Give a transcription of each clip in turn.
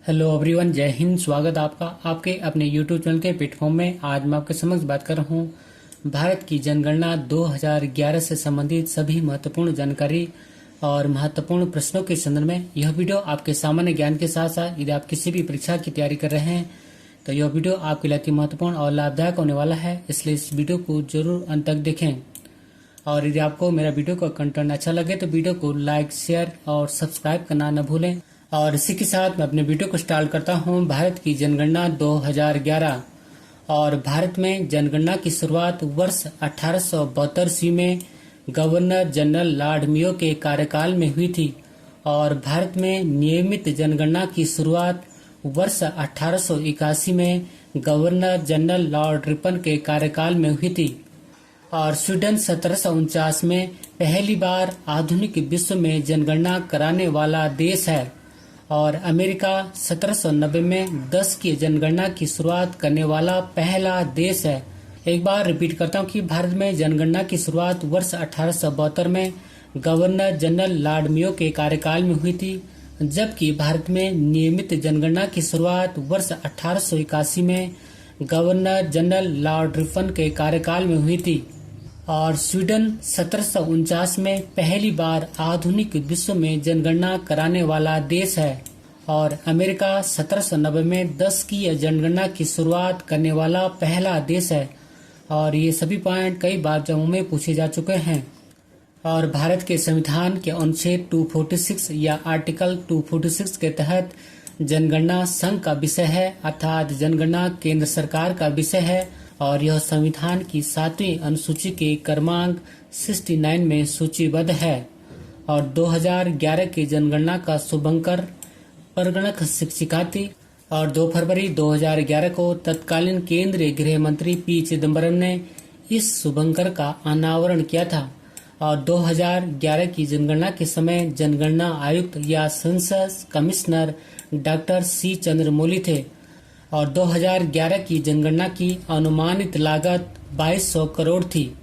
Hello everyone, जय हिंद। स्वागत आपका आपके अपने यूट्यूब चैनल के प्लेटफॉर्म में। आज मैं आपके समक्ष बात कर रहा हूँ भारत की जनगणना 2011 से संबंधित सभी महत्वपूर्ण जानकारी और महत्वपूर्ण प्रश्नों के संदर्भ में। यह वीडियो आपके सामान्य ज्ञान के साथ साथ यदि आप किसी भी परीक्षा की तैयारी कर रहे हैं तो यह वीडियो आपके लिए अति महत्वपूर्ण और लाभदायक होने वाला है, इसलिए इस वीडियो को जरूर अंत तक देखें। और यदि आपको मेरा वीडियो का कंटेंट अच्छा लगे तो वीडियो को लाइक, शेयर और सब्सक्राइब करना न भूलें। और इसी के साथ मैं अपने वीडियो को स्टार्ट करता हूं। भारत की जनगणना 2011। और भारत में जनगणना की शुरुआत वर्ष 1872 ईस्वी में गवर्नर जनरल लॉर्ड मेयो के कार्यकाल में हुई थी। और भारत में नियमित जनगणना की शुरुआत वर्ष 1881 में गवर्नर जनरल लॉर्ड रिपन के कार्यकाल में हुई थी। और स्वीडन 1749 में पहली बार आधुनिक विश्व में जनगणना कराने वाला देश है। और अमेरिका 1790 में 10 की जनगणना की शुरुआत करने वाला पहला देश है। एक बार रिपीट करता हूँ कि भारत में जनगणना की शुरुआत वर्ष 1872 में गवर्नर जनरल लॉर्ड मेयो के कार्यकाल में हुई थी, जबकि भारत में नियमित जनगणना की शुरुआत वर्ष 1881 में गवर्नर जनरल लॉर्ड रिपन के कार्यकाल में हुई थी। और स्वीडन 1749 में पहली बार आधुनिक विश्व में जनगणना कराने वाला देश है। और अमेरिका 1790 में 10 की जनगणना की शुरुआत करने वाला पहला देश है। और ये सभी पॉइंट कई बार जम्मू में पूछे जा चुके हैं। और भारत के संविधान के अनुच्छेद 246 या आर्टिकल 246 के तहत जनगणना संघ का विषय है, अर्थात जनगणना केंद्र सरकार का विषय है। और यह संविधान की 7वीं अनुसूची के क्रमांक 69 में सूचीबद्ध है। और 2011 की जनगणना का शुभंकर परगणक शिक्षिका थी। और 2 फरवरी 2011 को तत्कालीन केंद्रीय गृह मंत्री पी चिदम्बरम ने इस शुभंकर का अनावरण किया था। और 2011 की जनगणना के समय जनगणना आयुक्त या census commissioner doctor C Chandramouli थे। और 2011 की जनगणना की अनुमानित लागत 2200 करोड़ थी।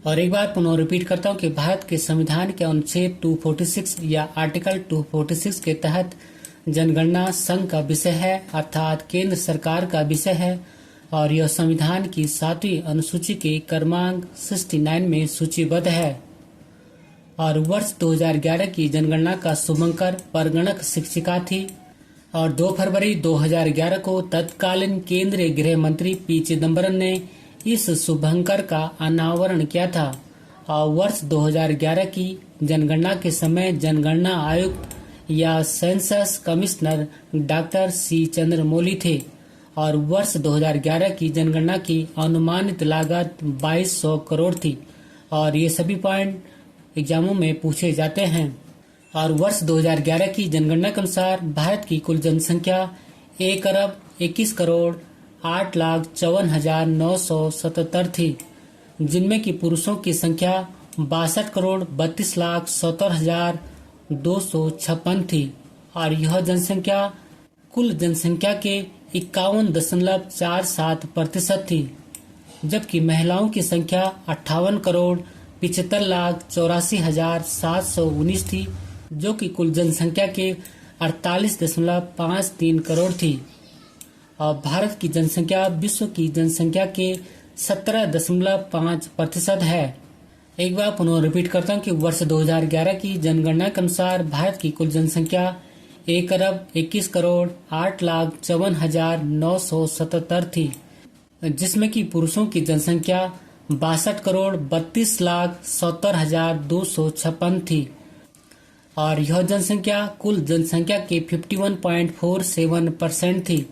और एक बार पुनः रिपीट करता हूँ कि भारत के संविधान के अनुच्छेद 246 या आर्टिकल 246 के तहत जनगणना संघ का विषय है, अर्थात केंद्र सरकार का विषय है। और यह संविधान की 7वीं अनुसूची के क्रमांक 69 में सूचीबद्ध है। और वर्ष 2011 की जनगणना का शुभंकर परगणक शिक्षिका थी। और 2 फरवरी 2011 को तत्कालीन केंद्रीय गृह मंत्री पी चिदम्बरम ने इस शुभंकर का अनावरण किया था। और वर्ष 2011 की जनगणना के समय जनगणना आयुक्त या census commissioner doctor C Chandramouli थे। और वर्ष 2011 की जनगणना की अनुमानित लागत 2200 करोड़ थी। और ये सभी पॉइंट एग्जामों में पूछे जाते हैं। और वर्ष 2011 की जनगणना के अनुसार भारत की कुल जनसंख्या 1,21,08,54,977 थी, जिनमें की पुरुषों की संख्या 62,32,70,256 थी। और यह जनसंख्या कुल जनसंख्या के 51.47% थी, जबकि महिलाओं की संख्या 58,75,84,719 थी, जो कि कुल जनसंख्या के 48.53 करोड़ थी। और भारत की जनसंख्या विश्व की जनसंख्या के 17.5% है। एक बार पुनः रिपीट करता हूँ कि वर्ष 2011 की जनगणना के अनुसार भारत की कुल जनसंख्या 1,21,08,54,977 थी, जिसमें कि पुरुषों की जनसंख्या 62,32,70,256 थी। और यह जनसंख्या कुल जनसंख्या के 51.47% थी,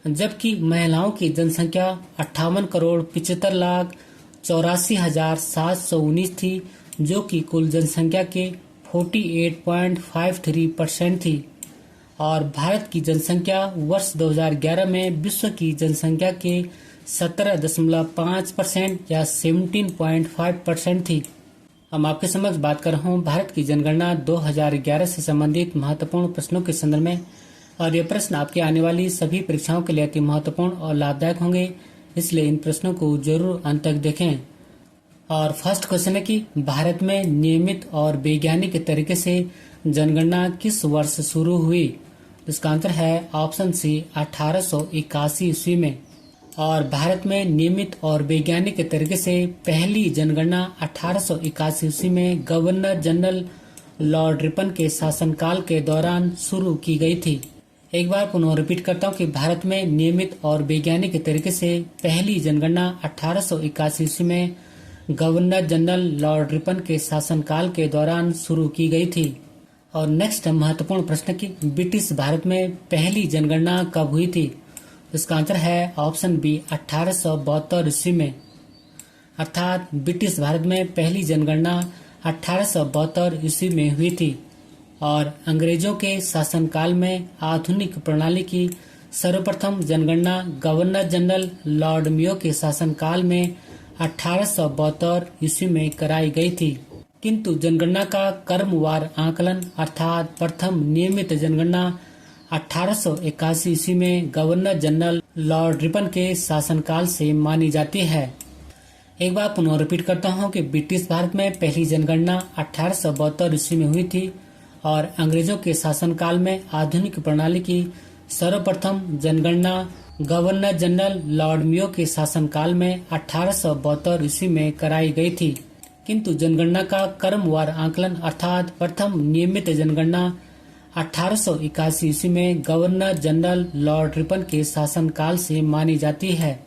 जबकि महिलाओं की जनसंख्या 58,75,84,719 थी, जो कि कुल जनसंख्या के 48.53% थी। और भारत की जनसंख्या वर्ष 2011 में विश्व की जनसंख्या के 17.5% या 17.5% थी। हम आपके समक्ष बात कर रहा हूँ भारत की जनगणना 2011 से संबंधित महत्वपूर्ण प्रश्नों के संदर्भ में। और ये प्रश्न आपके आने वाली सभी परीक्षाओं के लिए अति महत्वपूर्ण और लाभदायक होंगे, इसलिए इन प्रश्नों को जरूर अंत तक देखें। और फर्स्ट क्वेश्चन है कि भारत में नियमित और वैज्ञानिक तरीके से जनगणना किस वर्ष शुरू हुई। इसका आंसर है ऑप्शन सी 1881 ईस्वी में। और भारत में नियमित और वैज्ञानिक तरीके से पहली जनगणना 1881 ईस्वी में गवर्नर जनरल लॉर्ड रिपन के शासनकाल के दौरान शुरू की गई थी। एक बार पुनः रिपीट करता हूँ कि भारत में नियमित और वैज्ञानिक तरीके से पहली जनगणना 1881 ईस्वी में गवर्नर जनरल लॉर्ड रिपन के शासनकाल के दौरान शुरू की गई थी। और नेक्स्ट महत्वपूर्ण प्रश्न की ब्रिटिश भारत में पहली जनगणना कब हुई थी? इसका आंसर है ऑप्शन बी 1872 ईस्वी में। अर्थात ब्रिटिश भारत में पहली जनगणना 1872 ईस्वी में हुई थी। और अंग्रेजों के शासनकाल में आधुनिक प्रणाली की सर्वप्रथम जनगणना गवर्नर जनरल लॉर्ड मेयो के शासनकाल में 1872 ईस्वी में कराई गई थी। किंतु जनगणना का क्रमवार आकलन अर्थात प्रथम नियमित जनगणना 1881 ईस्वी में गवर्नर जनरल लॉर्ड रिपन के शासनकाल से मानी जाती है। एक बार पुनः रिपीट करता हूँ कि ब्रिटिश भारत में पहली जनगणना 1872 ईस्वी में हुई थी और अंग्रेजों के शासनकाल में आधुनिक प्रणाली की सर्वप्रथम जनगणना गवर्नर जनरल लॉर्ड मेयो के शासनकाल में 1872 ईस्वी में कराई गई थी। किंतु जनगणना का क्रमवार आकलन अर्थात प्रथम नियमित जनगणना 1881 ईस्वी में गवर्नर जनरल लॉर्ड रिपन के शासनकाल से मानी जाती है।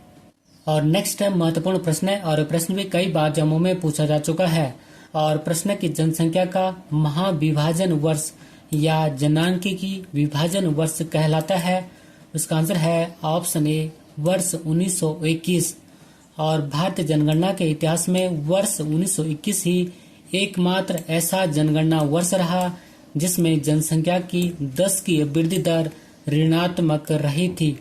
और नेक्स्ट महत्वपूर्ण प्रश्न है और प्रश्न भी कई बार जम्मू में पूछा जा चुका है। और प्रश्न की जनसंख्या का महाविभाजन वर्ष या जनांकीय विभाजन वर्ष कहलाता है। उसका आंसर है ऑप्शन ए वर्ष 1921। और भारतीय जनगणना के इतिहास में वर्ष 1921 ही एकमात्र ऐसा जनगणना वर्ष रहा जिसमें जनसंख्या की 10 की वृद्धि दर ऋणात्मक रही थी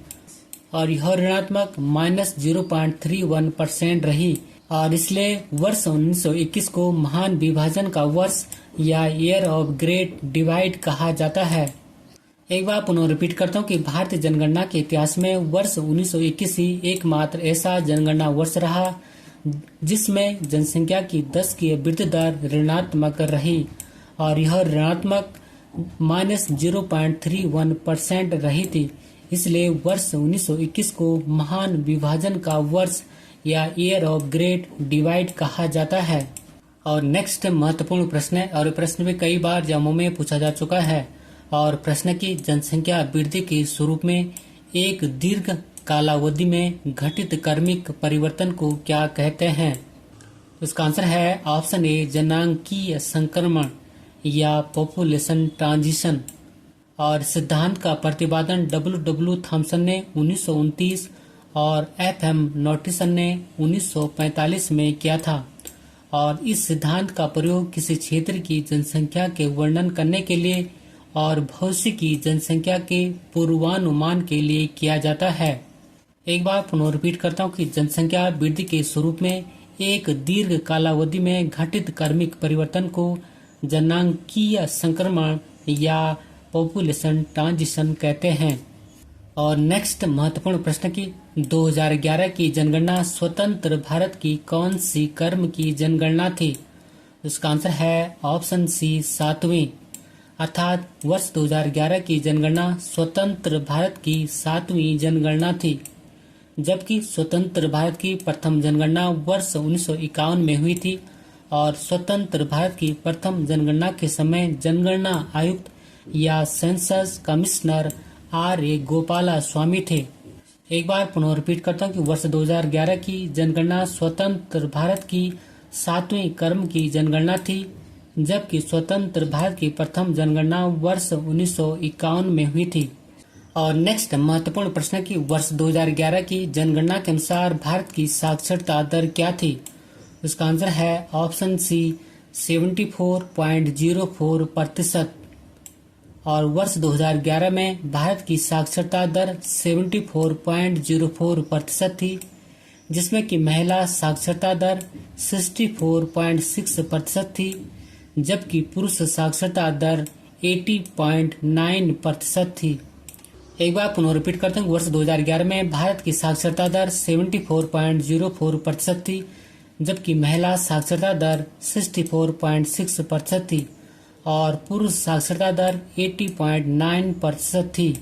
और यह ऋणात्मक -0.31% रही। और इसलिए वर्ष 1921 को महान विभाजन का वर्ष या ईयर ऑफ ग्रेट डिवाइड कहा जाता है। एक बार पुनः रिपीट करता हूँ कि भारतीय जनगणना के इतिहास में वर्ष 1921 ही एकमात्र ऐसा जनगणना वर्ष रहा जिसमें जनसंख्या की 10 की वृद्धि दर ऋणात्मक रही और यह ऋणात्मक -0.31% रही थी। इसलिए वर्ष 1921 को महान विभाजन का वर्ष या ईयर ऑफ ग्रेट डिवाइड कहा जाता है। और नेक्स्ट महत्वपूर्ण प्रश्न है और प्रश्न भी कई बार जम्मू में पूछा जा चुका है। और प्रश्न की जनसंख्या वृद्धि के स्वरूप में एक दीर्घ कालावधि में घटित क्रमिक परिवर्तन को क्या कहते हैं? इसका आंसर है ऑप्शन ए जनांकीय संक्रमण या पॉपुलेशन ट्रांजिशन। और सिद्धांत का प्रतिपादन W. थॉमसन ने 1929 और FM नॉटिसन ने 1945 में किया था। और इस सिद्धांत का प्रयोग किसी क्षेत्र की जनसंख्या के वर्णन करने के लिए और भविष्य की जनसंख्या के पूर्वानुमान के लिए किया जाता है। एक बार पुनः रिपीट करता हूँ कि जनसंख्या वृद्धि के स्वरूप में एक दीर्घ कालावधि में घटित क्रमिक परिवर्तन को जनांकीय संक्रमण या पॉपुलेशन ट्रांजिशन कहते हैं। और नेक्स्ट महत्वपूर्ण प्रश्न की 2011 की जनगणना स्वतंत्र भारत की कौन सी क्रम की जनगणना थी? इसका आंसर है ऑप्शन सी 7वीं। अर्थात वर्ष 2011 की जनगणना स्वतंत्र भारत की 7वीं जनगणना थी, जबकि स्वतंत्र भारत की प्रथम जनगणना वर्ष 1951 में हुई थी। और स्वतंत्र भारत की प्रथम जनगणना के समय जनगणना आयुक्त या सेंसस कमिश्नर R.A. गोपाला स्वामी थे। एक बार पुनः रिपीट करता हूँ कि वर्ष 2011 की जनगणना स्वतंत्र भारत की 7वीं क्रम की जनगणना थी, जबकि स्वतंत्र भारत की प्रथम जनगणना वर्ष 1951 में हुई थी। और नेक्स्ट महत्वपूर्ण प्रश्न की वर्ष 2011 की जनगणना के अनुसार भारत की साक्षरता दर क्या थी? इसका आंसर है ऑप्शन सी 74.04%। और वर्ष 2011 में भारत की साक्षरता दर 74.04% थी, जिसमें कि महिला साक्षरता दर 64.6% थी, जबकि पुरुष साक्षरता दर 80.9% थी। एक बार पुनः रिपीट करते हैं। वर्ष 2011 में भारत की साक्षरता दर 74.04% थी, जबकि महिला साक्षरता दर 64.6% थी। और पुरुष साक्षरता दर 80.9% थी।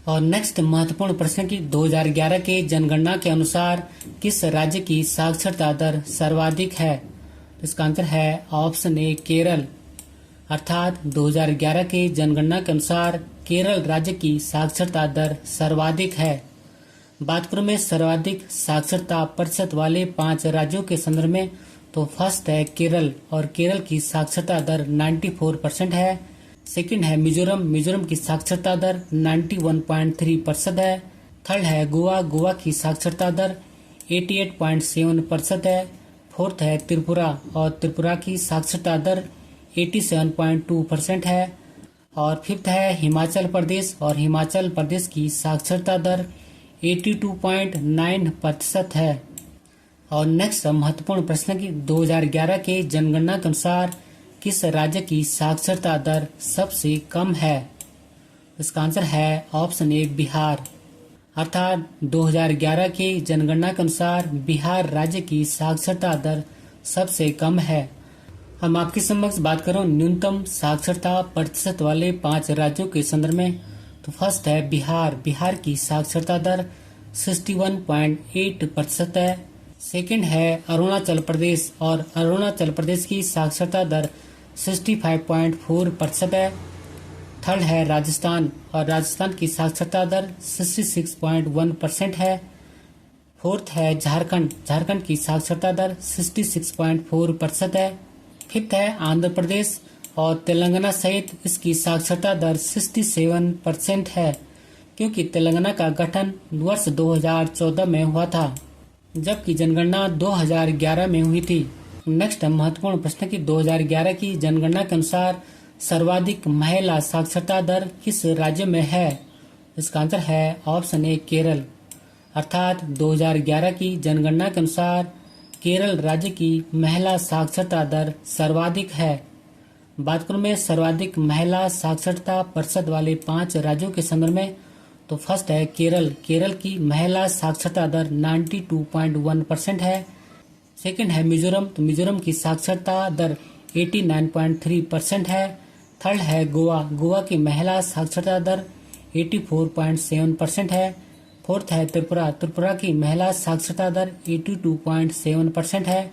और नेक्स्ट महत्वपूर्ण प्रश्न की 2011 के जनगणना के अनुसार किस राज्य की साक्षरता दर सर्वाधिक है? इसका आंसर है ऑप्शन ए केरल। अर्थात 2011 के जनगणना के अनुसार केरल राज्य की साक्षरता दर सर्वाधिक है। बात करूं मैं सर्वाधिक साक्षरता प्रतिशत वाले 5 राज्यों के संदर्भ में, तो फर्स्ट है केरल और केरल की साक्षरता दर 94% है। सेकंड है मिजोरम, मिजोरम की साक्षरता दर 91.3% है। थर्ड है गोवा, गोवा की साक्षरता दर 88.7% है। फोर्थ है त्रिपुरा और त्रिपुरा की साक्षरता दर 87.2% है। और फिफ्थ है हिमाचल प्रदेश और हिमाचल प्रदेश की साक्षरता दर 82.9% है। और नेक्स्ट महत्वपूर्ण प्रश्न की 2011 के जनगणना के अनुसार किस राज्य की साक्षरता दर सबसे कम है? इसका आंसर है ऑप्शन ए बिहार। अर्थात 2011 के जनगणना के अनुसार बिहार राज्य की साक्षरता दर सबसे कम है। हम आपके समक्ष बात करूं न्यूनतम साक्षरता प्रतिशत वाले 5 राज्यों के संदर्भ में, तो फर्स्ट है बिहार, बिहार की साक्षरता दर 61.8% है। सेकंड है अरुणाचल प्रदेश और अरुणाचल प्रदेश की साक्षरता दर 65.4% है। थर्ड है राजस्थान और राजस्थान की साक्षरता दर 66.1% है। फोर्थ है झारखंड, झारखंड की साक्षरता दर 66.4% है। फिफ्थ है आंध्र प्रदेश और तेलंगाना सहित इसकी साक्षरता दर 67% है, क्योंकि तेलंगाना का गठन वर्ष 2014 में हुआ था, जबकि जनगणना 2011 में हुई थी। नेक्स्ट महत्वपूर्ण प्रश्न की 2011 की जनगणना के अनुसार सर्वाधिक महिला साक्षरता दर किस राज्य में है? इसका आंसर है ऑप्शन ए केरल। अर्थात 2011 की जनगणना के अनुसार केरल राज्य की महिला साक्षरता दर सर्वाधिक है। बात करूं मैं सर्वाधिक महिला साक्षरता प्रतिशत वाले 5 राज्यों के संदर्भ में, तो फर्स्ट है केरल, केरल की महिला साक्षरता दर 92.1% है। सेकंड है मिजोरम, तो मिजोरम की साक्षरता दर 89.3% है। थर्ड है गोवा, गोवा की महिला साक्षरता दर 84.7% है। फोर्थ है त्रिपुरा, त्रिपुरा की महिला साक्षरता दर 82.7% है।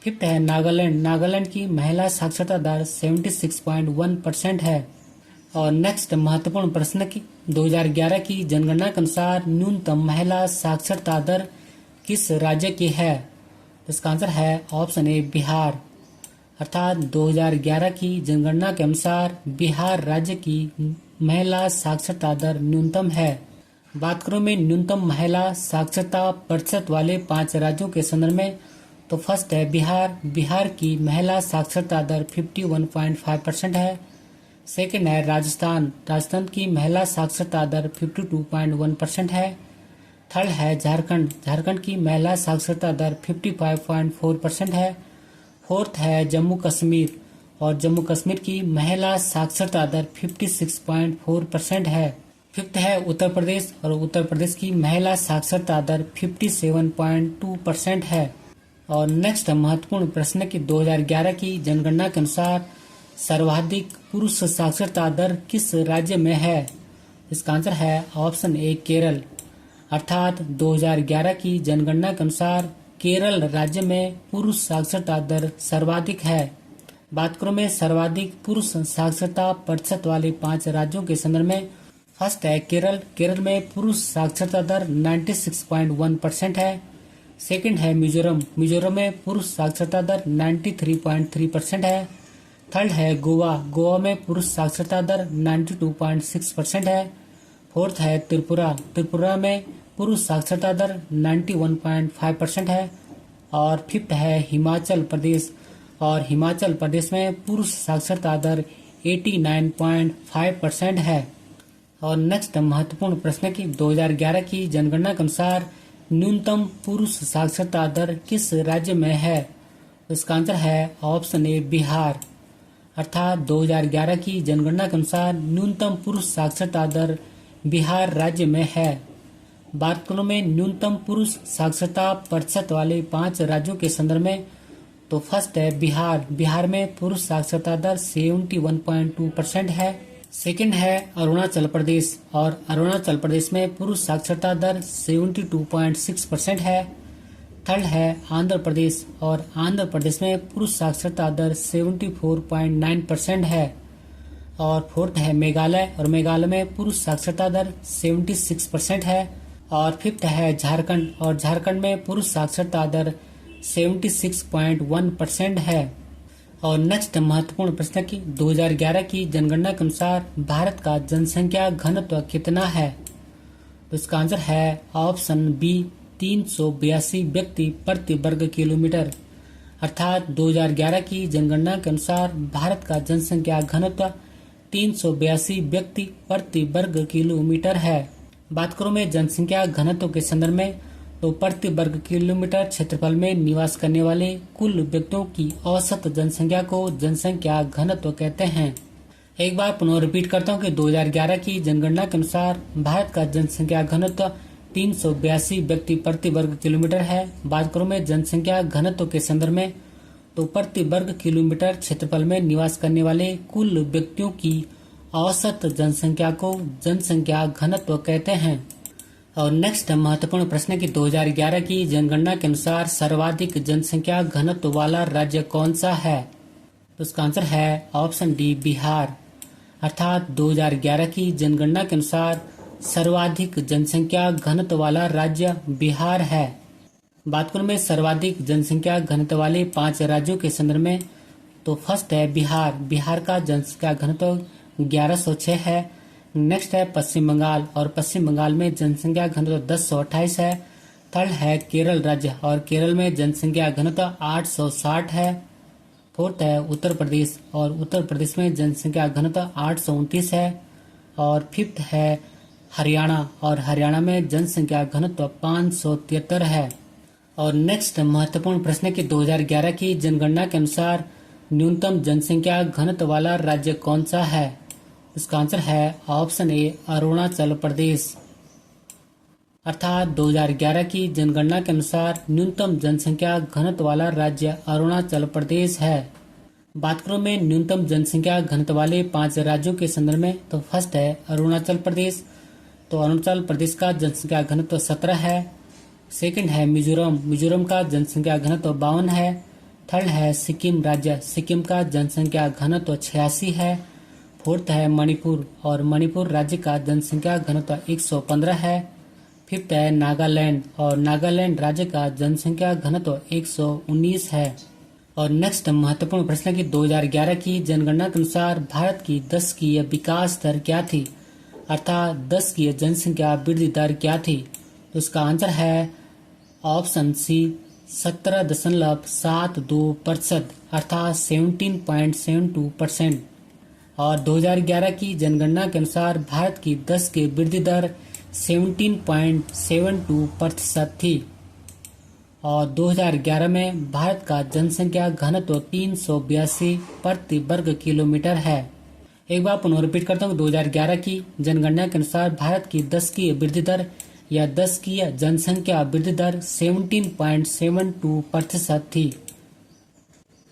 फिफ्थ है नागालैंड, नागालैंड की महिला साक्षरता दर 76.1% है। और नेक्स्ट महत्वपूर्ण प्रश्न की 2011 की जनगणना के अनुसार न्यूनतम महिला साक्षरता दर किस राज्य की है? इसका आंसर है ऑप्शन ए बिहार। अर्थात 2011 की जनगणना के अनुसार बिहार राज्य की महिला साक्षरता दर न्यूनतम है। बात करूं मैं न्यूनतम महिला साक्षरता प्रतिशत वाले 5 राज्यों के संदर्भ में, तो फर्स्ट है बिहार, बिहार की महिला साक्षरता दर 51.5% है। सेकंड है राजस्थान, राजस्थान की महिला साक्षरता दर 52.1% है। थर्ड है झारखंड, झारखंड की महिला साक्षरता दर 55.4% है। फोर्थ है जम्मू कश्मीर और जम्मू कश्मीर की महिला साक्षरता दर 56.4% है। फिफ्थ है उत्तर प्रदेश और उत्तर प्रदेश की महिला साक्षरता दर 57.2% है। और नेक्स्ट महत्वपूर्ण प्रश्न की 2011 की जनगणना के अनुसार सर्वाधिक पुरुष साक्षरता दर किस राज्य में है? इसका आंसर है ऑप्शन ए केरल। अर्थात 2011 की जनगणना के अनुसार केरल राज्य में पुरुष साक्षरता दर सर्वाधिक है। बात करूं मैं सर्वाधिक पुरुष साक्षरता प्रतिशत वाले 5 राज्यों के संदर्भ में, फर्स्ट है केरल, केरल में पुरुष साक्षरता दर 96.1% है। सेकंड है मिजोरम, मिजोरम में पुरुष साक्षरता दर 93.3% है। थर्ड है गोवा, गोवा में पुरुष साक्षरता दर 92.6% है। फोर्थ है त्रिपुरा, त्रिपुरा में पुरुष साक्षरता दर 91.5% है। और फिफ्थ है हिमाचल प्रदेश और हिमाचल प्रदेश में पुरुष साक्षरता दर 89.5% है। और नेक्स्ट महत्वपूर्ण प्रश्न की 2011 की जनगणना के अनुसार न्यूनतम पुरुष साक्षरता दर किस राज्य में है? इसका आंसर है ऑप्शन ए बिहार। अर्थात 2011 की जनगणना के अनुसार न्यूनतम पुरुष साक्षरता दर बिहार राज्य में है। बात करूं मैं न्यूनतम पुरुष साक्षरता प्रतिशत वाले 5 राज्यों के संदर्भ में, तो तो फर्स्ट है बिहार। बिहार में पुरुष साक्षरता दर 71.2% है। सेकंड है अरुणाचल प्रदेश और अरुणाचल प्रदेश में पुरुष साक्षरता दर 72.6% है। थर्ड है आंध्र प्रदेश और आंध्र प्रदेश में पुरुष साक्षरता दर 74.9% है। और फोर्थ है मेघालय और मेघालय में पुरुष साक्षरता दर 76% है। और फिफ्थ है झारखंड और झारखंड में पुरुष साक्षरता दर 76.1% है। और नेक्स्ट महत्वपूर्ण प्रश्न की 2011 की जनगणना के अनुसार भारत का जनसंख्या घनत्व कितना है? तो इसका आंसर है ऑप्शन बी 382 व्यक्ति प्रति वर्ग किलोमीटर। अर्थात 2011 की जनगणना के अनुसार भारत का जनसंख्या घनत्व 382 व्यक्ति प्रति वर्ग किलोमीटर है। बात करूं मैं जनसंख्या घनत्व के संदर्भ में, तो प्रति वर्ग किलोमीटर क्षेत्रफल में निवास करने वाले कुल व्यक्तियों की औसत जनसंख्या को जनसंख्या घनत्व कहते हैं। एक बार पुनः रिपीट करता हूं कि 2011 की जनगणना के अनुसार भारत का जनसंख्या घनत्व 382 व्यक्ति प्रति वर्ग किलोमीटर है। बात करूं मैं जनसंख्या घनत्व के संदर्भ में, तो प्रति वर्ग किलोमीटर क्षेत्रफल में निवास करने वाले कुल व्यक्तियों की औसत जनसंख्या को जनसंख्या घनत्व कहते हैं। और नेक्स्ट महत्वपूर्ण प्रश्न की 2011 की जनगणना के अनुसार सर्वाधिक जनसंख्या घनत्व वाला राज्य कौन सा है? तो उसका आंसर है ऑप्शन डी बिहार। अर्थात 2011 की जनगणना के अनुसार सर्वाधिक जनसंख्या घनत्व वाला राज्य बिहार है। बात करूं मैं सर्वाधिक जनसंख्या घनत्व वाले 5 राज्यों के संदर्भ में, तो फर्स्ट है बिहार। बिहार का जनसंख्या घनत्व 1106 है। नेक्स्ट है पश्चिम बंगाल और पश्चिम बंगाल में जनसंख्या घनत्व 1028 है। थर्ड है केरल राज्य और केरल में जनसंख्या घनत्व 860 है। फोर्थ है उत्तर प्रदेश और उत्तर प्रदेश में जनसंख्या घनत्व 829 है। और फिफ्थ है हरियाणा और हरियाणा में जनसंख्या घनत्व 573 है। और नेक्स्ट महत्वपूर्ण प्रश्न की 2011 की जनगणना के अनुसार न्यूनतम जनसंख्या घनत्व वाला राज्य कौन सा है? इसका आंसर है ऑप्शन ए अरुणाचल प्रदेश। अर्थात 2011 की जनगणना के अनुसार न्यूनतम जनसंख्या घनत्व वाला राज्य अरुणाचल प्रदेश है। बात करूं मैं न्यूनतम जनसंख्या घनत्व वाले 5 राज्यों के संदर्भ में, तो फर्स्ट है अरुणाचल प्रदेश। तो अरुणाचल प्रदेश का जनसंख्या घनत्व 17 है। सेकंड है मिजोरम। मिजोरम का जनसंख्या घनत्व 52 है। थर्ड है सिक्किम राज्य। सिक्किम का जनसंख्या घनत्व 86 है। फोर्थ है मणिपुर और मणिपुर राज्य का जनसंख्या घनत्व 115 है। फिफ्थ है नागालैंड और नागालैंड राज्य का जनसंख्या घनत्व 119 है। और नेक्स्ट महत्वपूर्ण प्रश्न की 2011 की जनगणना के अनुसार भारत की दशकीय विकास दर क्या थी? अर्थात दशकीय जनसंख्या वृद्धि दर क्या थी? तो उसका आंसर है ऑप्शन सी 17.72% अर्थात 17.72%। और 2011 की जनगणना के अनुसार भारत की 10 की वृद्धि दर 17.72% थी। और 2011 में भारत का जनसंख्या घनत्व 382 प्रति वर्ग किलोमीटर है। एक बार पुनः रिपीट करता हूँ, 2011 की जनगणना के अनुसार भारत की 10 की वृद्धि दर या 10 की जनसंख्या वृद्धि दर 17.72% थी,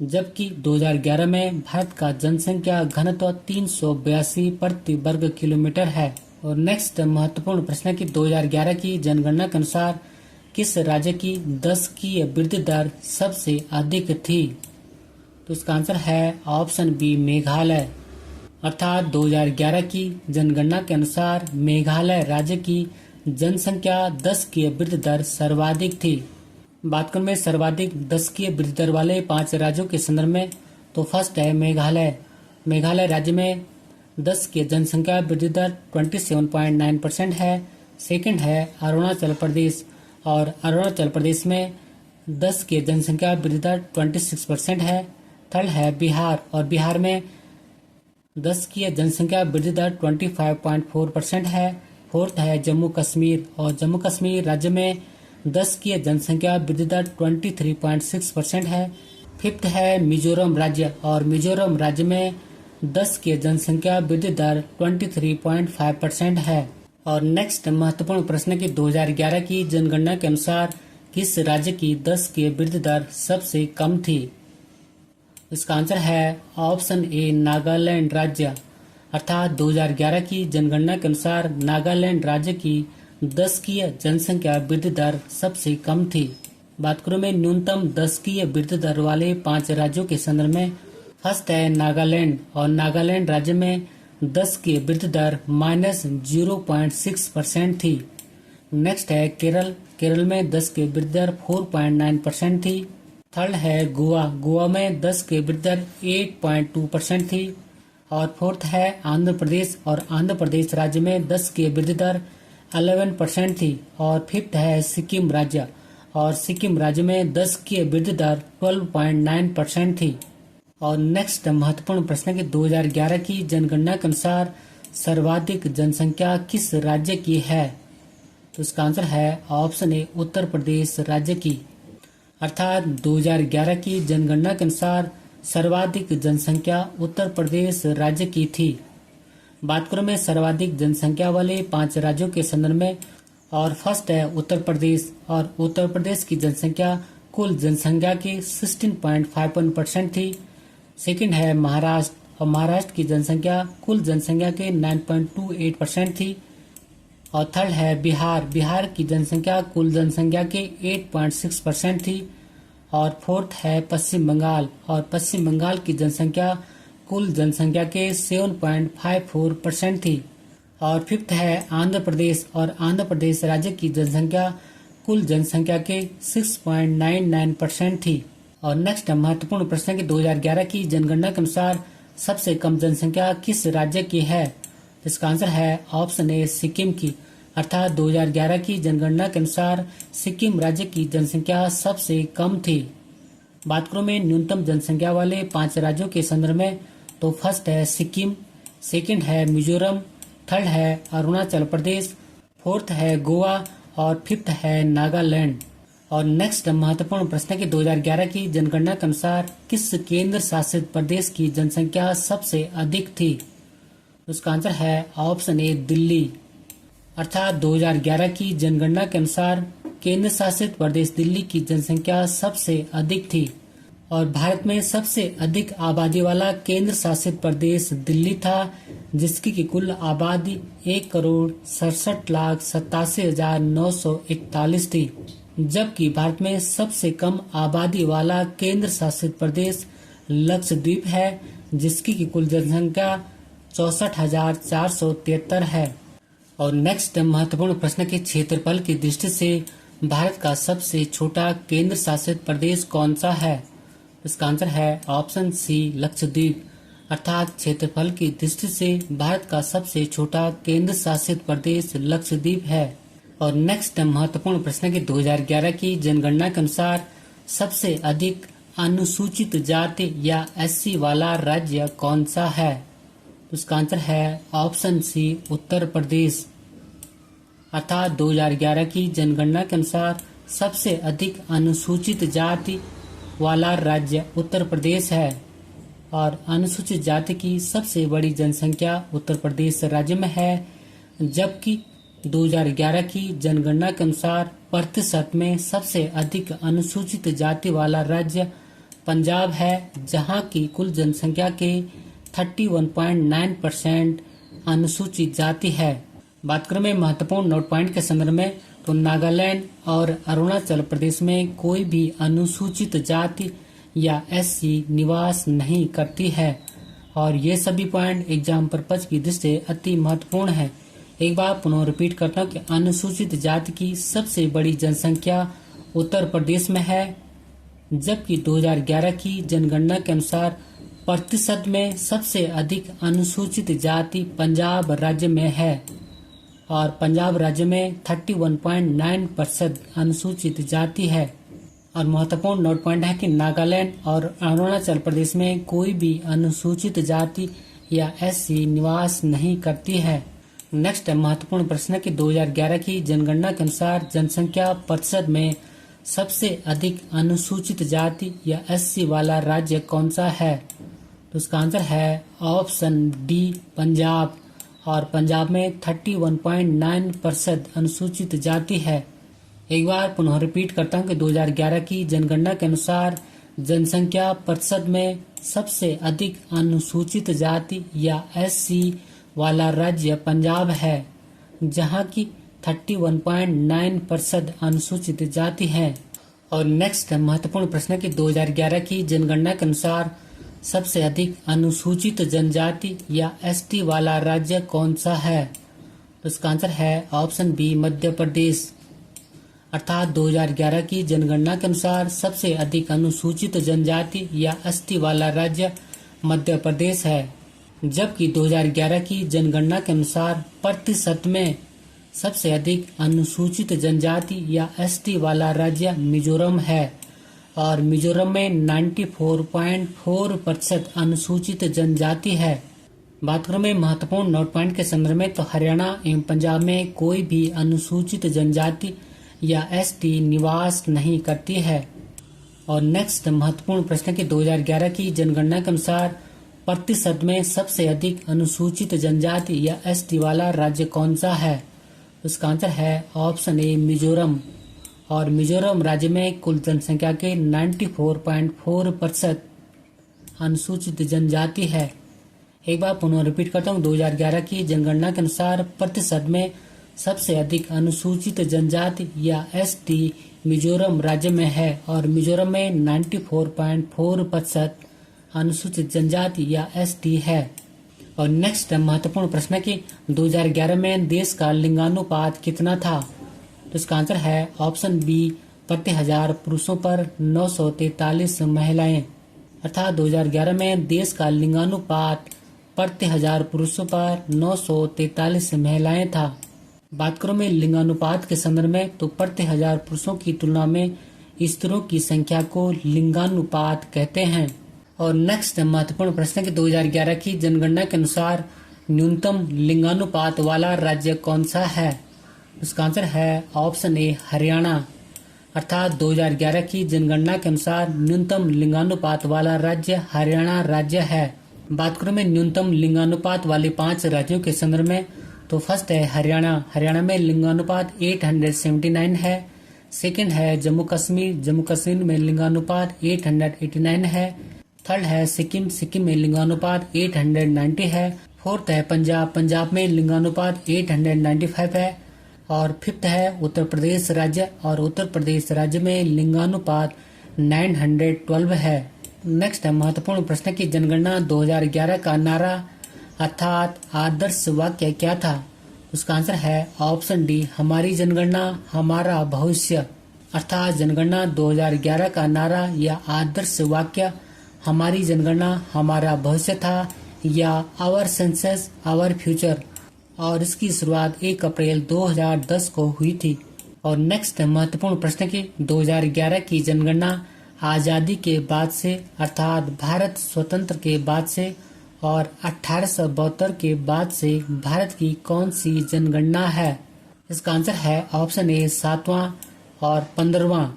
जबकि 2011 में भारत का जनसंख्या घनत्व 382 प्रति वर्ग किलोमीटर है। और नेक्स्ट महत्वपूर्ण प्रश्न की 2011 की जनगणना के अनुसार किस राज्य की 10 की वृद्धि दर सबसे अधिक थी? तो इसका आंसर है ऑप्शन बी मेघालय। अर्थात 2011 की जनगणना के अनुसार मेघालय राज्य की जनसंख्या 10 की वृद्धि दर सर्वाधिक थी। बात करूं मैं सर्वाधिक 10 की वृद्धि दर वाले 5 राज्यों के संदर्भ में, तो फर्स्ट है मेघालय। मेघालय राज्य में 10 की जनसंख्या वृद्धि दर 27.9% है। सेकंड है अरुणाचल प्रदेश और अरुणाचल प्रदेश में 10 की जनसंख्या वृद्धि दर 26% है। थर्ड है बिहार और बिहार में 10 की जनसंख्या वृद्धि दर 25.4% है। फोर्थ है जम्मू कश्मीर और जम्मू कश्मीर राज्य में 10 की जनसंख्या वृद्धि दर 23.6% है। फिफ्थ है मिजोरम राज्य और मिजोरम राज्य में 10 की जनसंख्या वृद्धि दर 23.5% है। और नेक्स्ट महत्वपूर्ण प्रश्न की 2011 की जनगणना के अनुसार किस राज्य की 10 की वृद्धि दर सबसे कम थी? इसका आंसर है ऑप्शन ए नागालैंड राज्य। अर्थात 2011 की जनगणना के अनुसार नागालैंड राज्य की दशकीय जनसंख्या वृद्धि दर सबसे कम थी। बात करूं मैं न्यूनतम दशकीय वृद्धि दर वाले 5 राज्यों के संदर्भ में, फर्स्ट है नागालैंड, और नागालैंड राज्य में 10 की वृद्धि दर -0.6% थी। नेक्स्ट है केरल, केरल में 10 की वृद्धि दर 4.9% थी। थर्ड है गोवा, गोवा में 10 की वृद्धि दर 8.2% थी। और फोर्थ है आंध्र प्रदेश, और आंध्र प्रदेश राज्य में 10 की वृद्धि दर 11% थी। और फिफ्थ है सिक्किम राज्य, और सिक्किम राज्य में 10 की वृद्धि दर 12.9% थी। और नेक्स्ट महत्वपूर्ण प्रश्न की 2011 की जनगणना के अनुसार सर्वाधिक जनसंख्या किस राज्य की है? तो इसका आंसर है ऑप्शन ए उत्तर प्रदेश राज्य की। अर्थात 2011 की जनगणना के अनुसार सर्वाधिक जनसंख्या उत्तर प्रदेश राज्य की थी। बात करूं मैं सर्वाधिक जनसंख्या वाले 5 राज्यों के संदर्भ में, और फर्स्ट है उत्तर प्रदेश, और उत्तर प्रदेश की जनसंख्या कुल जनसंख्या के 16.51% थी। सेकंड है महाराष्ट्र, और महाराष्ट्र की जनसंख्या कुल जनसंख्या के 9.28% थी। और थर्ड है बिहार, बिहार की जनसंख्या कुल जनसंख्या के 8.6% थी। और फोर्थ है पश्चिम बंगाल, और पश्चिम बंगाल की जनसंख्या कुल जनसंख्या के 7.54% थी। और फिफ्थ है आंध्र प्रदेश, और आंध्र प्रदेश राज्य की जनसंख्या कुल जनसंख्या के 6.99% थी। और नेक्स्ट महत्वपूर्ण प्रश्न की 2011 की जनगणना के अनुसार सबसे कम जनसंख्या किस राज्य की है? इसका आंसर है ऑप्शन ए सिक्किम की। अर्थात 2011 की जनगणना के अनुसार सिक्किम राज्य की जनसंख्या सबसे कम थी। बात करूं मैं न्यूनतम जनसंख्या वाले 5 राज्यों के संदर्भ में, तो फर्स्ट है सिक्किम, सेकंड है मिजोरम, थर्ड है अरुणाचल प्रदेश, फोर्थ है गोवा, और फिफ्थ है नागालैंड। और नेक्स्ट महत्वपूर्ण प्रश्न की 2011 की जनगणना के अनुसार किस केंद्र शासित प्रदेश की जनसंख्या सबसे अधिक थी? उसका आंसर है ऑप्शन ए दिल्ली। अर्थात 2011 की जनगणना के अनुसार केंद्र शासित प्रदेश दिल्ली की जनसंख्या सबसे अधिक थी। और भारत में सबसे अधिक आबादी वाला केंद्र शासित प्रदेश दिल्ली था, जिसकी की कुल आबादी 1,67,87,941 थी। जबकि भारत में सबसे कम आबादी वाला केंद्र शासित प्रदेश लक्षद्वीप है, जिसकी की कुल जनसंख्या 64,473 है। और नेक्स्ट महत्वपूर्ण प्रश्न के क्षेत्रफल की दृष्टि से भारत का सबसे छोटा केंद्र शासित प्रदेश कौन सा है? इसका आंसर है ऑप्शन सी लक्षद्वीप। अर्थात क्षेत्रफल की दृष्टि से भारत का सबसे छोटा केंद्र शासित प्रदेश लक्षद्वीप है। और नेक्स्ट महत्वपूर्ण प्रश्न की 2011 की जनगणना के अनुसार सबसे अधिक अनुसूचित जाति या एससी वाला राज्य कौन सा है? उसका आंसर है ऑप्शन सी उत्तर प्रदेश। अर्थात 2011 की जनगणना के अनुसार सबसे अधिक अनुसूचित जाति वाला राज्य उत्तर प्रदेश है। और अनुसूचित जाति की सबसे बड़ी जनसंख्या उत्तर प्रदेश राज्य में है, जबकि 2011 की जनगणना के अनुसार प्रतिशत में सबसे अधिक अनुसूचित जाति वाला राज्य पंजाब है, जहां की कुल जनसंख्या के 31.9% अनुसूचित जाति है। बात करें में महत्वपूर्ण नोट पॉइंट के संदर्भ में, तो नागालैंड और अरुणाचल प्रदेश में कोई भी अनुसूचित जाति या एससी निवास नहीं करती है। और ये सभी पॉइंट एग्जाम पर्पज की दृष्टि से अति महत्वपूर्ण है। एक बार पुनः रिपीट करता हूँ कि अनुसूचित जाति की सबसे बड़ी जनसंख्या उत्तर प्रदेश में है, जबकि 2011 की जनगणना के अनुसार प्रतिशत में सबसे अधिक अनुसूचित जाति पंजाब राज्य में है। और पंजाब राज्य में 31.9% अनुसूचित जाति है। और महत्वपूर्ण नोट पॉइंट है कि नागालैंड और अरुणाचल प्रदेश में कोई भी अनुसूचित जाति या एससी निवास नहीं करती है। नेक्स्ट महत्वपूर्ण प्रश्न कि 2011 की जनगणना के अनुसार जनसंख्या प्रतिशत में सबसे अधिक अनुसूचित जाति या एससी वाला राज्य कौन सा है? तो उसका आंसर है ऑप्शन डी पंजाब। और पंजाब में 31.9% अनुसूचित जाति है। एक बार पुनः रिपीट करता हूँ कि 2011 की जनगणना के अनुसार जनसंख्या प्रतिशत में सबसे अधिक अनुसूचित जाति या एससी वाला राज्य पंजाब है, जहां की 31.9% अनुसूचित जाति है। और नेक्स्ट महत्वपूर्ण प्रश्न की 2011 की जनगणना के अनुसार सबसे अधिक अनुसूचित जनजाति या एसटी वाला राज्य कौन सा है? तो इसका आंसर है ऑप्शन बी, मध्य प्रदेश। अर्थात 2011 की जनगणना के अनुसार सबसे अधिक अनुसूचित जनजाति या एसटी वाला राज्य मध्य प्रदेश है, जबकि 2011 की जनगणना के अनुसार प्रतिशत में सबसे अधिक अनुसूचित जनजाति या एसटी वाला राज्य मिजोरम है और मिजोरम में 94.4% अनुसूचित जनजाति है। बात करें में महत्वपूर्ण नोट पॉइंट के संदर्भ में, तो हरियाणा एवं पंजाब में कोई भी अनुसूचित जनजाति या एसटी निवास नहीं करती है। और नेक्स्ट महत्वपूर्ण प्रश्न की 2011 की जनगणना के अनुसार प्रतिशत में सबसे अधिक अनुसूचित जनजाति या एसटी वाला राज्य कौन सा है? उसका आंसर है ऑप्शन ए, मिजोरम। और मिजोरम राज्य में कुल जनसंख्या के 94.4% अनुसूचित जनजाति है। एक बार पुनः रिपीट करता हूँ, 2011 की जनगणना के अनुसार प्रतिशत में सबसे अधिक अनुसूचित जनजाति या एसटी मिजोरम राज्य में है और मिजोरम में 94.4% अनुसूचित जनजाति या एसटी है। और नेक्स्ट महत्वपूर्ण प्रश्न की 2011 में देश का लिंगानुपात कितना था? तो इसका आंसर है ऑप्शन बी, प्रति 1000 पुरुषों पर 943 महिलाएं। अर्थात 2011 में देश का लिंगानुपात प्रति 1000 पुरुषों पर 943 महिलाएं था। बात करो में लिंगानुपात के संदर्भ में, तो प्रति 1000 पुरुषों की तुलना में स्त्रियों की संख्या को लिंगानुपात कहते हैं। और नेक्स्ट महत्वपूर्ण प्रश्न की 2011 की जनगणना के अनुसार न्यूनतम लिंगानुपात वाला राज्य कौन सा है? उसका आंसर है ऑप्शन ए, हरियाणा। अर्थात 2011 की जनगणना के अनुसार न्यूनतम लिंगानुपात वाला राज्य हरियाणा राज्य है। बात करूं मैं न्यूनतम लिंगानुपात वाले 5 राज्यों के संदर्भ में, तो फर्स्ट है हरियाणा। हरियाणा में लिंगानुपात 879 है। सेकंड है जम्मू कश्मीर। जम्मू कश्मीर में लिंगानुपात 889 है। थर्ड है सिक्किम। सिक्किम में लिंगानुपात 890 है। फोर्थ है पंजाब। पंजाब में लिंगानुपात 895 है। और फिफ्थ है उत्तर प्रदेश राज्य, और उत्तर प्रदेश राज्य में लिंगानुपात 912 है। नेक्स्ट है महत्वपूर्ण प्रश्न की जनगणना 2011 का नारा अर्थात आदर्श वाक्य क्या था? उसका आंसर है ऑप्शन डी, हमारी जनगणना हमारा भविष्य। अर्थात जनगणना 2011 का नारा या आदर्श वाक्य हमारी जनगणना हमारा भविष्य था या आवर सेंसस आवर फ्यूचर, और इसकी शुरुआत 1 अप्रैल 2010 को हुई थी। और नेक्स्ट महत्वपूर्ण प्रश्न की 2011 की जनगणना आजादी के बाद से अर्थात भारत स्वतंत्र के बाद से और 1872 के बाद से भारत की कौन सी जनगणना है? इसका आंसर है ऑप्शन ए, 7वां और 15वां।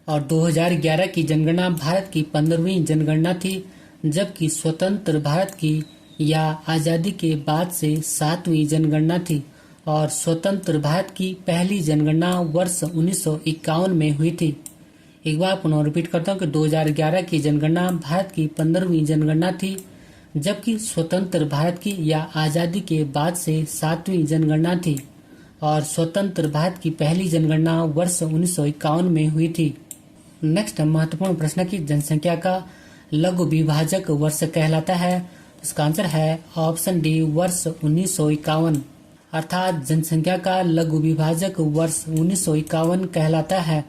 और 2011 की जनगणना भारत की 15वीं जनगणना थी, जबकि स्वतंत्र भारत की या आजादी के बाद से 7वीं जनगणना थी। और स्वतंत्र भारत की पहली जनगणना वर्ष 1951 में हुई थी। एक बार पुनः रिपीट करता हूँ कि 2011 की जनगणना भारत की 15वीं जनगणना थी, जबकि स्वतंत्र भारत की या आजादी के बाद से 7वीं जनगणना थी। और स्वतंत्र भारत की पहली जनगणना वर्ष 1951 में हुई थी। नेक्स्ट महत्वपूर्ण प्रश्न की जनसंख्या का लघु विभाजक वर्ष कहलाता है। इसका आंसर है ऑप्शन डी, वर्ष 1951। अर्थात जनसंख्या का लघु विभाजक वर्ष 1951 कहलाता है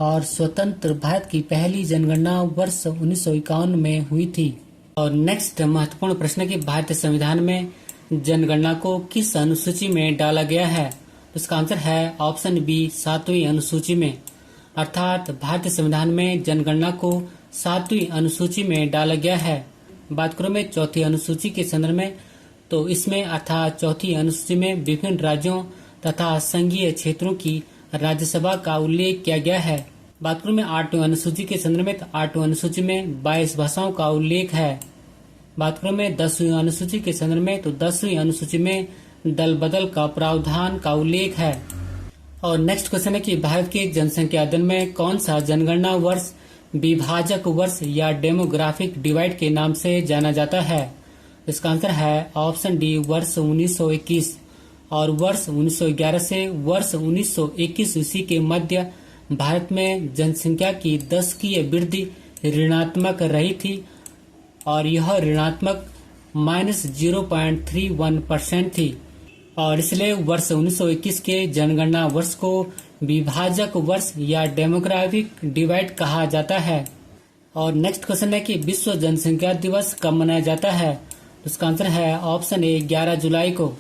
और स्वतंत्र भारत की पहली जनगणना वर्ष 1951 में हुई थी। और नेक्स्ट महत्वपूर्ण प्रश्न की भारतीय संविधान में जनगणना को किस अनुसूची में डाला गया है? इसका आंसर है ऑप्शन बी, 7वीं अनुसूची में। अर्थात भारतीय संविधान में जनगणना को 7वीं अनुसूची में डाला गया है। बात करूं मैं चौथी अनुसूची के संदर्भ में, तो इसमें अर्थात चौथी अनुसूची में विभिन्न राज्यों तथा संघीय क्षेत्रों की राज्यसभा का उल्लेख किया गया है। बात करूं मैं 8वीं अनुसूची के संदर्भ में, तो 8वीं अनुसूची में 22 भाषाओं का उल्लेख है। बात करूं मैं 10वीं अनुसूची के संदर्भ में, तो 10वीं अनुसूची में दल बदल का प्रावधान का उल्लेख है। और नेक्स्ट क्वेश्चन है कि भारत के जनसंख्या अध्ययन में कौन सा जनगणना वर्ष विभाजक वर्ष या डेमोग्राफिक डिवाइड के नाम से जाना जाता है? इसका आंसर है ऑप्शन डी, वर्ष 1921। और वर्ष 1911 से वर्ष 1921 ईस्वी के मध्य भारत में जनसंख्या की दशकीय वृद्धि ऋणात्मक रही थी और यह ऋणात्मक -0.31% थी और इसलिए वर्ष 1921 के जनगणना वर्ष को विभाजक वर्ष या डेमोग्राफिक डिवाइड कहा जाता है। और नेक्स्ट क्वेश्चन है कि विश्व जनसंख्या दिवस कब मनाया जाता है? उसका आंसर है ऑप्शन ए, 11 जुलाई को।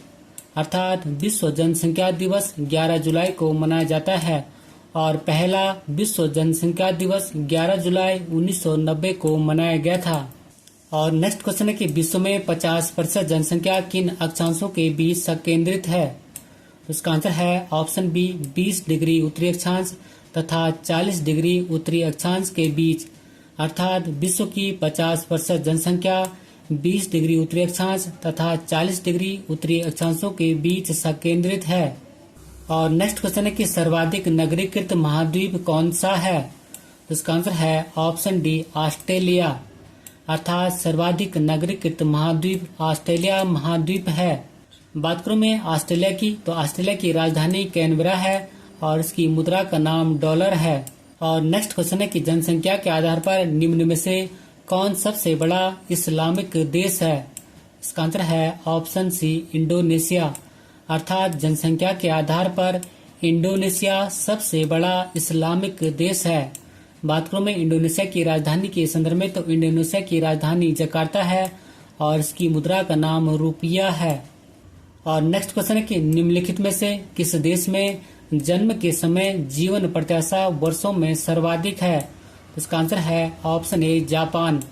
अर्थात विश्व जनसंख्या दिवस 11 जुलाई को मनाया जाता है और पहला विश्व जनसंख्या दिवस 11 जुलाई 1990 को मनाया गया था। और नेक्स्ट क्वेश्चन है कि विश्व में 50% जनसंख्या किन अक्षांशों के बीच संकेंद्रित है? उसका आंसर है ऑप्शन बी, 20 डिग्री उत्तरी अक्षांश तथा 40 डिग्री उत्तरी अक्षांश के बीच। अर्थात विश्व की 50% जनसंख्या 20 डिग्री उत्तरी अक्षांश तथा 40 डिग्री उत्तरी अक्षांशों के बीच संकेंद्रित है। और नेक्स्ट क्वेश्चन है कि सर्वाधिक नगरीकृत महाद्वीप कौन सा है? उसका आंसर है ऑप्शन डी, ऑस्ट्रेलिया। अर्थात सर्वाधिक नगरीकृत महाद्वीप ऑस्ट्रेलिया महाद्वीप है। बात करूं मैं ऑस्ट्रेलिया की, तो ऑस्ट्रेलिया की राजधानी कैनबरा है और इसकी मुद्रा का नाम डॉलर है। और नेक्स्ट क्वेश्चन है कि जनसंख्या के आधार पर निम्न में से कौन सबसे बड़ा इस्लामिक देश है? इसका आंसर है ऑप्शन सी, इंडोनेशिया। अर्थात जनसंख्या के आधार पर इंडोनेशिया सबसे बड़ा इस्लामिक देश है। बात करूं मैं इंडोनेशिया की राजधानी के संदर्भ में, तो इंडोनेशिया की राजधानी जकार्ता है और इसकी मुद्रा का नाम रुपया है। और नेक्स्ट क्वेश्चन है कि निम्नलिखित में से किस देश में जन्म के समय जीवन प्रत्याशा वर्षों में सर्वाधिक है? इसका आंसर है ऑप्शन ए, जापान।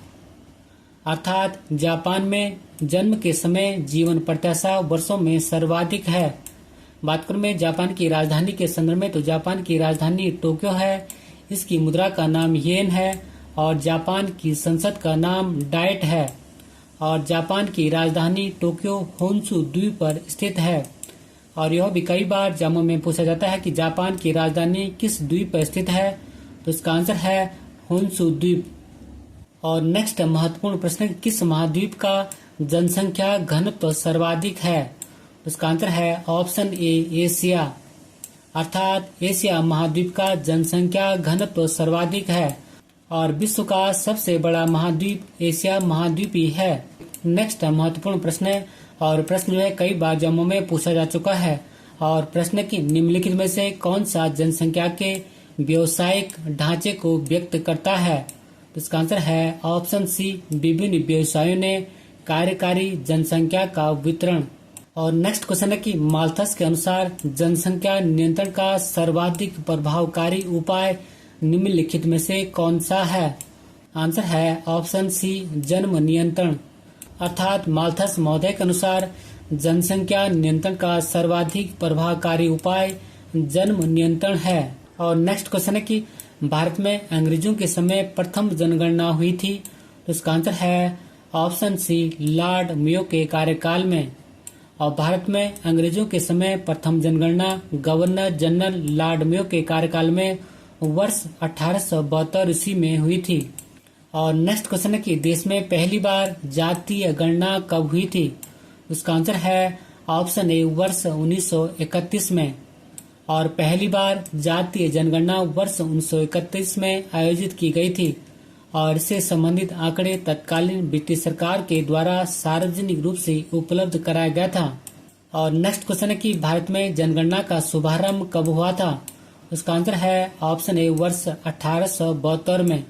अर्थात जापान में जन्म के समय जीवन प्रत्याशा वर्षों में सर्वाधिक है। बात करूं मैं जापान की राजधानी के संदर्भ में, तो जापान की राजधानी टोक्यो है, इसकी मुद्रा का नाम येन है और जापान की संसद का नाम डाइट है। और जापान की राजधानी टोक्यो होन्शु द्वीप पर स्थित है। और यह भी कई बार एग्जामों में पूछा जाता है कि जापान की राजधानी किस द्वीप पर स्थित है? तो इसका आंसर है होन्शु द्वीप। और नेक्स्ट महत्वपूर्ण प्रश्न, किस महाद्वीप का जनसंख्या घनत्व सर्वाधिक है? इसका आंसर है ऑप्शन ए, एशिया। अर्थात एशिया महाद्वीप का जनसंख्या घनत्व सर्वाधिक है और विश्व का सबसे बड़ा महाद्वीप एशिया महाद्वीप ही है। नेक्स्ट महत्वपूर्ण प्रश्न है और प्रश्न जो है कई बार एग्जामों में पूछा जा चुका है। और प्रश्न की निम्नलिखित में से कौन सा जनसंख्या के व्यवसायिक ढांचे को व्यक्त करता है? इसका आंसर है ऑप्शन सी, विभिन्न व्यवसायों ने कार्यकारी जनसंख्या का वितरण। और नेक्स्ट क्वेश्चन है कि माल्थस के अनुसार जनसंख्या नियंत्रण का सर्वाधिक प्रभावकारी उपाय निम्नलिखित में से कौन सा है? आंसर है ऑप्शन सी, जन्म नियंत्रण। अर्थात माल्थस महोदय के अनुसार जनसंख्या नियंत्रण का सर्वाधिक प्रभावकारी उपाय जन्म नियंत्रण है। और नेक्स्ट क्वेश्चन है कि भारत में अंग्रेजों के समय प्रथम जनगणना हुई थी, तो इसका आंसर है ऑप्शन सी, लॉर्ड मेयो के कार्यकाल में। और भारत में अंग्रेजों के समय प्रथम जनगणना गवर्नर जनरल लॉर्ड मेयो के कार्यकाल में वर्ष 1872 ईस्वी में हुई थी। और नेक्स्ट क्वेश्चन है कि देश में पहली बार जातीय गणना कब हुई थी? उसका आंसर है ऑप्शन ए, वर्ष 1931 में। और पहली बार जातीय जनगणना वर्ष 1931 में आयोजित की गई थी और इससे संबंधित आंकड़े तत्कालीन ब्रिटिश सरकार के द्वारा सार्वजनिक रूप से उपलब्ध कराया गया था। और नेक्स्ट क्वेश्चन है कि भारत में जनगणना का शुभारंभ कब हुआ था? उसका आंसर है ऑप्शन ए, वर्ष 1872 में।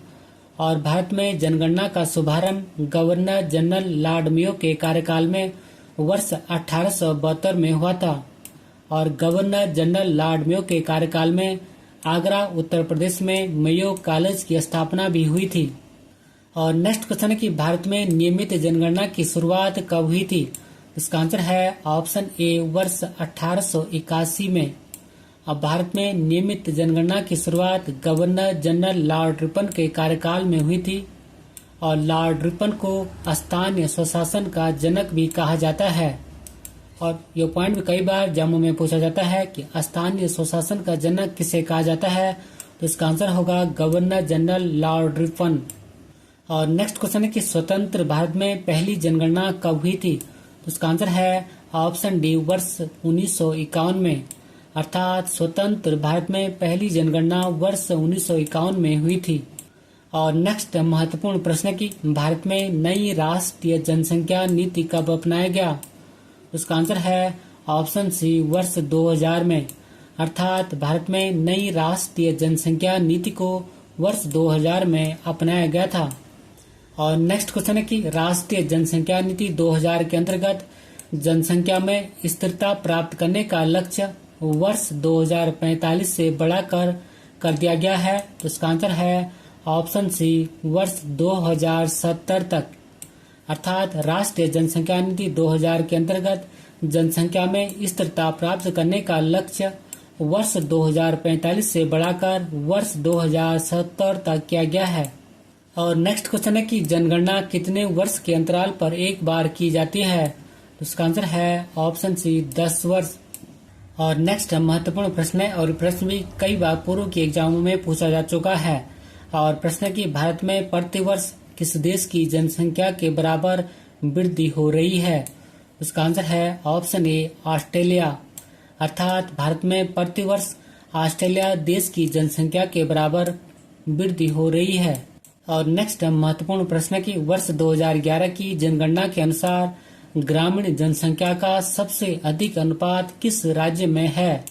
और भारत में जनगणना का शुभारंभ गवर्नर जनरल लॉर्ड मेयो के कार्यकाल में वर्ष 1872 में हुआ था। और गवर्नर जनरल लॉर्ड मेयो के कार्यकाल में आगरा उत्तर प्रदेश में मेयो कॉलेज की स्थापना भी हुई थी। और नेक्स्ट क्वेश्चन है कि भारत में नियमित जनगणना की शुरुआत कब हुई थी? इसका आंसर है ऑप्शन ए, वर्ष 1881 में। अब भारत में नियमित जनगणना की शुरुआत गवर्नर जनरल लॉर्ड रिपन के कार्यकाल में हुई थी। और लॉर्ड रिपन को स्थानीय स्वशासन का जनक भी कहा जाता है। और ये पॉइंट भी कई बार एग्जामों में पूछा जाता है कि स्थानीय स्वशासन का जनक किसे कहा जाता है? तो इसका आंसर होगा गवर्नर जनरल लॉर्ड रिपन। और नेक्स्ट क्वेश्चन है कि स्वतंत्र भारत में पहली जनगणना कब हुई थी? तो इसका आंसर है ऑप्शन डी, वर्ष 1951 में। अर्थात स्वतंत्र भारत में पहली जनगणना वर्ष 1951 में हुई थी। और नेक्स्ट महत्वपूर्ण प्रश्न है कि भारत में नई राष्ट्रीय जनसंख्या नीति कब अपनाया गया? उसका आंसर है ऑप्शन सी, वर्ष 2000 में। अर्थात भारत में नई राष्ट्रीय जनसंख्या नीति को वर्ष 2000 में अपनाया गया था। और नेक्स्ट क्वेश्चन है कि राष्ट्रीय जनसंख्या नीति 2000 के अंतर्गत जनसंख्या में स्थिरता प्राप्त करने का लक्ष्य वर्ष 2045 से बढ़ाकर कर दिया गया है। तो इसका आंसर है ऑप्शन सी, वर्ष 2070 तक। अर्थात राष्ट्रीय जनसंख्या नीति 2000 के अंतर्गत जनसंख्या में स्थिरता प्राप्त करने का लक्ष्य वर्ष 2045 से बढ़ाकर वर्ष 2070 तक किया गया है। और नेक्स्ट क्वेश्चन है कि जनगणना कितने वर्ष के अंतराल पर एक बार की जाती है? तो इसका आंसर है ऑप्शन सी, 10 वर्ष। और नेक्स्ट महत्वपूर्ण प्रश्न है, और प्रश्न भी कई बार पूर्व के एग्जामों में पूछा जा चुका है। और प्रश्न है कि भारत में प्रतिवर्ष किस देश की जनसंख्या के बराबर वृद्धि हो रही है? उसका आंसर है ऑप्शन ए, ऑस्ट्रेलिया। अर्थात भारत में प्रतिवर्ष ऑस्ट्रेलिया देश की जनसंख्या के बराबर वृद्धि हो रही है। और नेक्स्ट महत्वपूर्ण प्रश्न है कि वर्ष 2011 की जनगणना के अनुसार ग्रामीण जनसंख्या का सबसे अधिक अनुपात किस राज्य में है?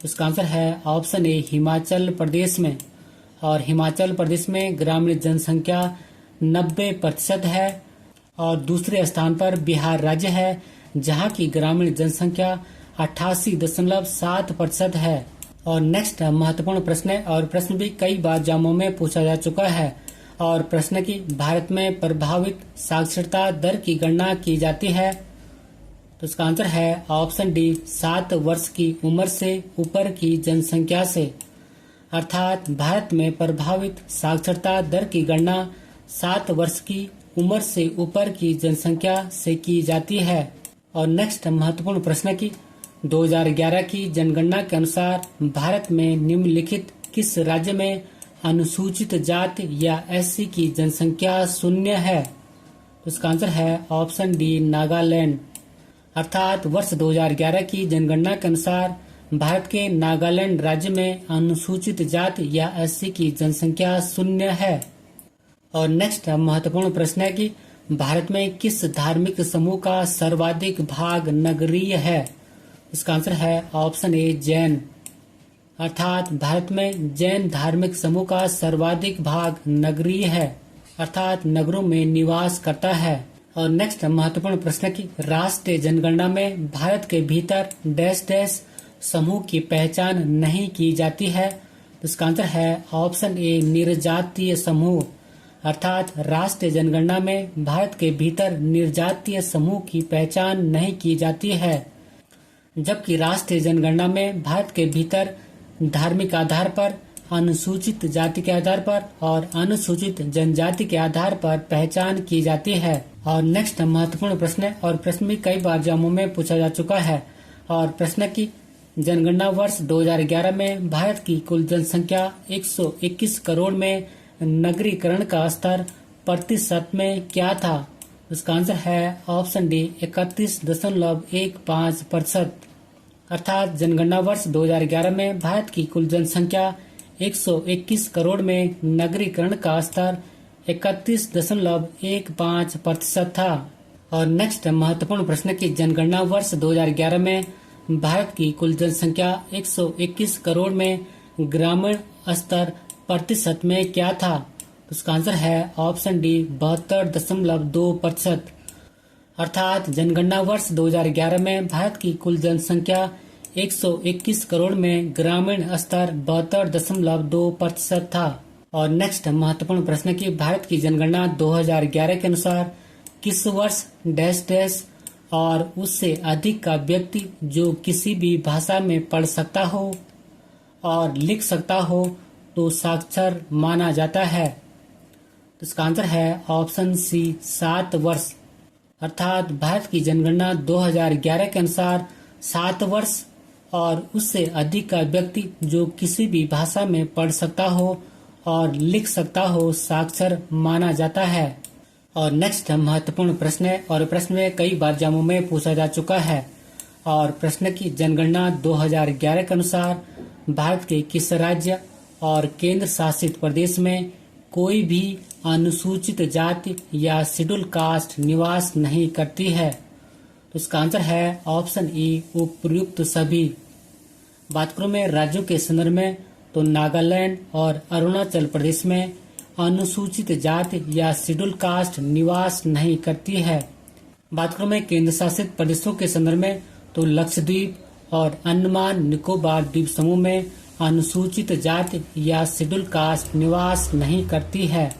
उसका आंसर है ऑप्शन ए, हिमाचल प्रदेश में। और हिमाचल प्रदेश में ग्रामीण जनसंख्या 90% है। और दूसरे स्थान पर बिहार राज्य है, जहां की ग्रामीण जनसंख्या 88.7% है। और नेक्स्ट महत्वपूर्ण प्रश्न है, और प्रश्न भी कई बार एग्जामों में पूछा जा चुका है। और प्रश्न की भारत में प्रभावित साक्षरता दर की गणना की जाती है? तो इसका आंसर है ऑप्शन डी, 7 वर्ष की उम्र से ऊपर की जनसंख्या से। अर्थात भारत में प्रभावित साक्षरता दर की गणना 7 वर्ष की उम्र से ऊपर की जनसंख्या से की जाती है। और नेक्स्ट महत्वपूर्ण प्रश्न की 2011 की जनगणना के अनुसार भारत में निम्नलिखित किस राज्य में अनुसूचित जाति या एससी की जनसंख्या शून्य है? तो इसका आंसर है ऑप्शन डी, नागालैंड। अर्थात वर्ष 2011 की जनगणना के अनुसार भारत के नागालैंड राज्य में अनुसूचित जाति या एससी की जनसंख्या शून्य है। और नेक्स्ट महत्वपूर्ण प्रश्न है कि भारत में किस धार्मिक समूह का सर्वाधिक भाग नगरीय है? इसका आंसर है ऑप्शन ए, जैन। अर्थात भारत में जैन धार्मिक समूह का सर्वाधिक भाग नगरीय है, अर्थात नगरों में निवास करता है। और नेक्स्ट महत्वपूर्ण प्रश्न की राष्ट्रीय जनगणना में भारत के भीतर डैश डैश समूह की पहचान नहीं की जाती है? तो इसका आंसर है ऑप्शन ए, निर्जातीय समूह। अर्थात राष्ट्रीय जनगणना में भारत के भीतर निर्जातीय समूह की पहचान नहीं की जाती है, जबकि राष्ट्रीय जनगणना में भारत के भीतर धार्मिक आधार पर, अनुसूचित जाति के आधार पर और अनुसूचित जनजाति के आधार पर पहचान की जाती है। और नेक्स्ट महत्वपूर्ण प्रश्न है, और प्रश्न भी कई बार एग्जामों में पूछा जा चुका है। और प्रश्न की जनगणना वर्ष 2011 में भारत की कुल जनसंख्या 121 करोड़ में नगरीकरण का स्तर प्रतिशत में क्या था? उसका आंसर है ऑप्शन डी, 31.15%। अर्थात जनगणना वर्ष 2011 में भारत की कुल जनसंख्या 121 करोड़ में नगरीकरण का स्तर 31.15% था। और नेक्स्ट महत्वपूर्ण प्रश्न की जनगणना वर्ष 2011 में भारत की कुल जनसंख्या 121 करोड़ में ग्रामीण स्तर प्रतिशत में क्या था? उसका आंसर है ऑप्शन डी, 72.2%। अर्थात जनगणना वर्ष 2011 में भारत की कुल जनसंख्या 121 करोड़ में ग्रामीण स्तर 72.2% था। और नेक्स्ट महत्वपूर्ण प्रश्न की भारत की जनगणना 2011 के अनुसार किस वर्ष डैश डैश और उससे अधिक का व्यक्ति जो किसी भी भाषा में पढ़ सकता हो और लिख सकता हो तो साक्षर माना जाता है? तो इसका आंसर है ऑप्शन सी, 7 वर्ष। अर्थात भारत की जनगणना 2011 के अनुसार 7 वर्ष और उससे अधिक का व्यक्ति जो किसी भी भाषा में पढ़ सकता हो और लिख सकता हो साक्षर माना जाता है। और नेक्स्ट महत्वपूर्ण प्रश्न है और प्रश्न में कई बार एग्जामों में पूछा जा चुका है। और प्रश्न की जनगणना 2011 के अनुसार भारत के किस राज्य और केंद्र शासित प्रदेश में कोई भी अनुसूचित जाति या शेड्यूल कास्ट निवास नहीं करती है? तो इसका आंसर है ऑप्शन ई, उपयुक्त सभी। बात करूं मैं राज्यों के संदर्भ में तो नागालैंड और अरुणाचल प्रदेश में अनुसूचित जाति या शेड्यूल कास्ट निवास नहीं करती है। बात करूं मैं केंद्र शासित प्रदेशों के संदर्भ में तो लक्षद्वीप और अंडमान निकोबार द्वीप समूह में अनुसूचित जाति या शेड्यूल कास्ट निवास नहीं करती है।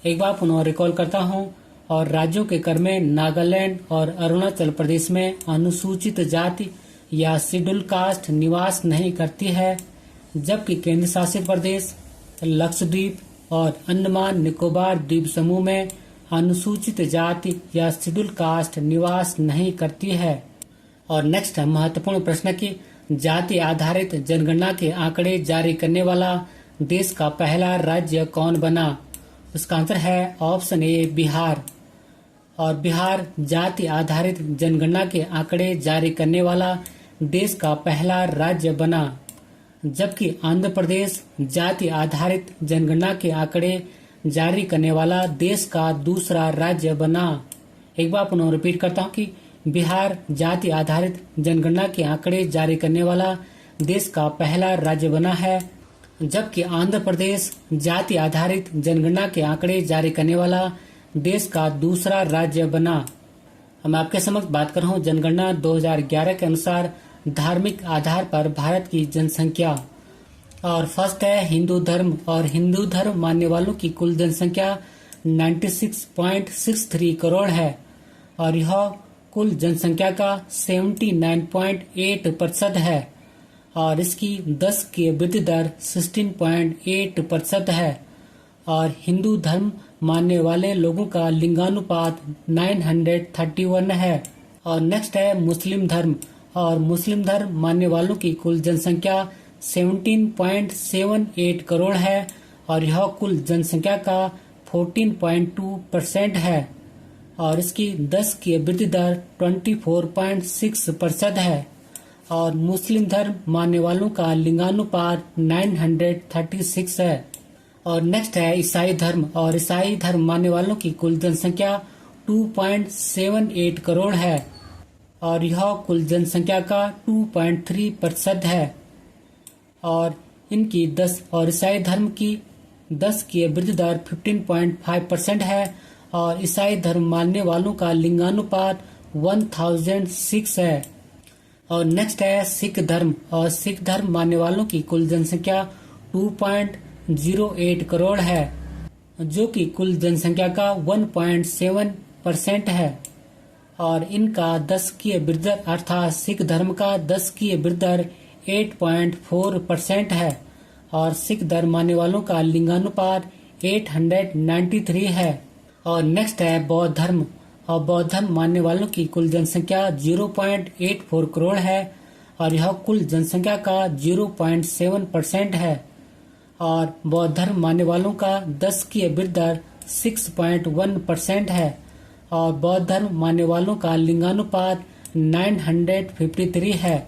एक बार पुनः रिकॉल करता हूं। और राज्यों के क्रम में नागालैंड और अरुणाचल प्रदेश में अनुसूचित जाति या शेड्यूल कास्ट निवास नहीं करती है, जबकि केंद्र शासित प्रदेश लक्षद्वीप और अंडमान निकोबार द्वीप समूह में अनुसूचित जाति या शेड्यूल कास्ट निवास नहीं करती है। और नेक्स्ट महत्वपूर्ण प्रश्न की जाति आधारित जनगणना के आंकड़े जारी करने वाला देश का पहला राज्य कौन बना? उसका आंसर है ऑप्शन ए, बिहार। और बिहार जाति आधारित जनगणना के आंकड़े जारी करने वाला देश का पहला राज्य बना, जबकि आंध्र प्रदेश जाति आधारित जनगणना के आंकड़े जारी करने वाला देश का दूसरा राज्य बना। एक बार पुनः रिपीट करता हूँ कि बिहार जाति आधारित जनगणना के आंकड़े जारी करने वाला देश का पहला राज्य बना है, जबकि आंध्र प्रदेश जाति आधारित जनगणना के आंकड़े जारी करने वाला देश का दूसरा राज्य बना। हम आपके समक्ष बात कर रहा हूँ जनगणना 2011 के अनुसार धार्मिक आधार पर भारत की जनसंख्या। और फर्स्ट है हिंदू धर्म, और हिंदू धर्म मानने वालों की कुल जनसंख्या 96.63 करोड़ है, और यह कुल जनसंख्या का 79.8% है, और इसकी 10 की वृद्धि दर 16.8% है। और हिंदू धर्म मानने वाले लोगों का लिंगानुपात 931 है। और नेक्स्ट है मुस्लिम धर्म, और मुस्लिम धर्म मानने वालों की कुल जनसंख्या 17.78 करोड़ है, और यह कुल जनसंख्या का 14.2% है, और इसकी 10 की वृद्धि दर 24.6% है। और मुस्लिम धर्म मानने वालों का लिंगानुपात 936 है। और नेक्स्ट है ईसाई धर्म, और ईसाई धर्म मानने वालों की कुल जनसंख्या 2.78 करोड़ है, और यह कुल जनसंख्या का 2.3% है। और इनकी 10 और ईसाई धर्म की 10 की वृद्धि दर 15.5% है, और ईसाई धर्म मानने वालों का लिंगानुपात 1006 है। और नेक्स्ट है सिख धर्म, और सिख धर्म मानने वालों की कुल जनसंख्या 2.08 करोड़ है, जो कि कुल जनसंख्या का 1.7% है। और इनका 10 की वृद्धि दर अर्थात सिख धर्म का 10 की वृद्धि दर 8.4% है, और सिख धर्म मानने वालों का लिंगानुपात 893 है। और नेक्स्ट है बौद्ध धर्म, और बौद्ध धर्म मानने वालों की कुल जनसंख्या 0.84 करोड़ है, और यह कुल जनसंख्या का 0.7% है। और बौद्ध धर्म मानने वालों का 10 की वृद्धि दर 6.1% है, और बौद्ध धर्म मानने वालों का लिंगानुपात 953 है।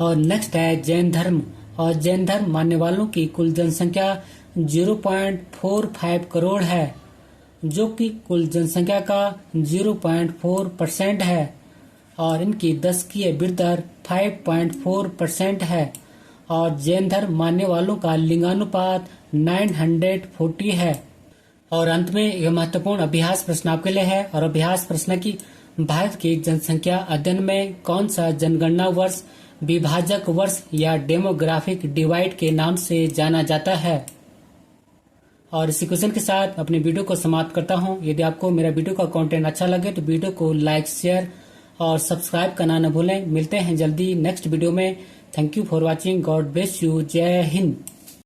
और नेक्स्ट है जैन धर्म, और जैन धर्म मानने वालों की कुल जनसंख्या 0.45 करोड़ है, जो कि कुल जनसंख्या का 0.4% है, और इनकी 10 की वृद्धि दर 5.4% है। और जैन धर्म मानने वालों का लिंगानुपात 940 है। और अंत में यह महत्वपूर्ण अभ्यास प्रश्न आपके लिए है, और अभ्यास प्रश्न की भारत की जनसंख्या अध्ययन में कौन सा जनगणना वर्ष विभाजक वर्ष या डेमोग्राफिक डिवाइड के नाम से जाना जाता है। और इसी क्वेश्चन के साथ अपने वीडियो को समाप्त करता हूं। यदि आपको मेरा वीडियो का कंटेंट अच्छा लगे तो वीडियो को लाइक, शेयर और सब्सक्राइब करना न भूलें। मिलते हैं जल्दी नेक्स्ट वीडियो में। Thank you for watching. God bless you. जय हिंद।